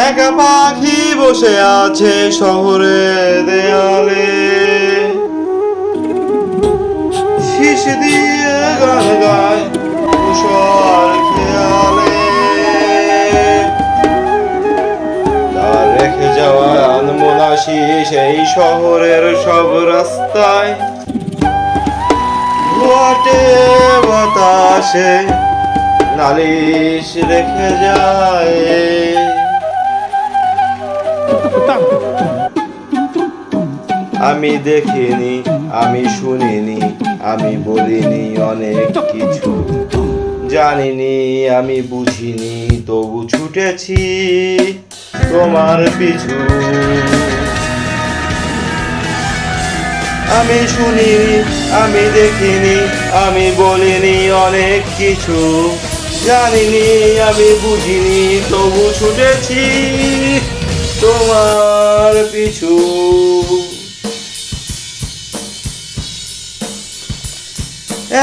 একা পাখি বসে আছে শহরের দেয়ালে, শীষ দিয়ে গান গায় তুষার খেয়ালে। তার রেখে যাওয়া আনমোনা শীষ এই শহরের সব রাস্তায়, ধোঁয়াটে বাতাসে নালিশ রেখে যায়। আমি দেখিনি, আমি শুনিনি, আমি বলিনি অনেক কিছু, জানিনি, আমি বুঝিনি, তবু ছুটেছি তোমার পিছু। আমি শুনিনি, আমি দেখিনি, আমি বলিনি অনেক কিছু, জানিনি, আমি বুঝিনি, তবু ছুটেছি তোমার পিছু।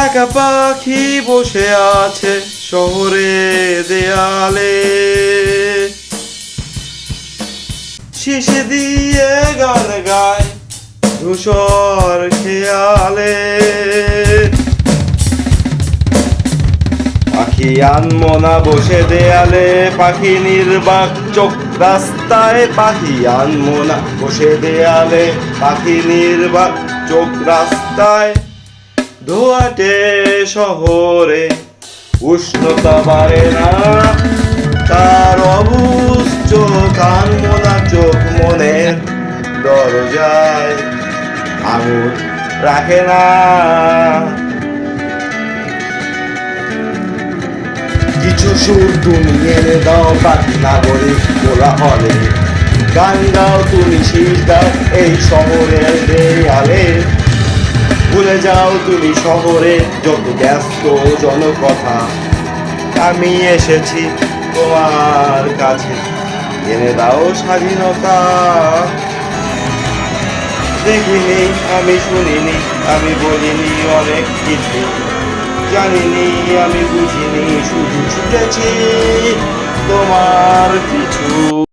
একা পাখি বসে আছে শহরে দেয়ালে, শীষ দিয়ে গান গায় ধূসর খেয়ালে। পাখি আনমনা বসে দেয়ালে, পাখি নির্বাক চোখ রাস্তায়। পাখি আনমনা বসে দেয়ালে, পাখি নির্বাক চোখ রাস্তায়। ধোঁয়াটে শহরে উষ্ণতা বাড়ে না, তার অবুঝ চোখ আনমনা চোখ মনের দরজায় আঙুর রাখে না। কিছু সুর তুমি এনে দাও পাখি নাগরিক কোলাহলে, গান গাও তুমি শীষ দাও এই শহরের দেয়ালে। ভুলে যাও তুমি শহরে যত ব্যস্ত জনকথা, আমি এসেছি তোমার কাছে, এনে দাও স্বাধীনতা। দেখিনি, আমি শুনিনি, আমি বলিনি অনেক কিছু, জানিনি, আমি বুঝিনি, শুধু ছুটেছি তোমার পিছু।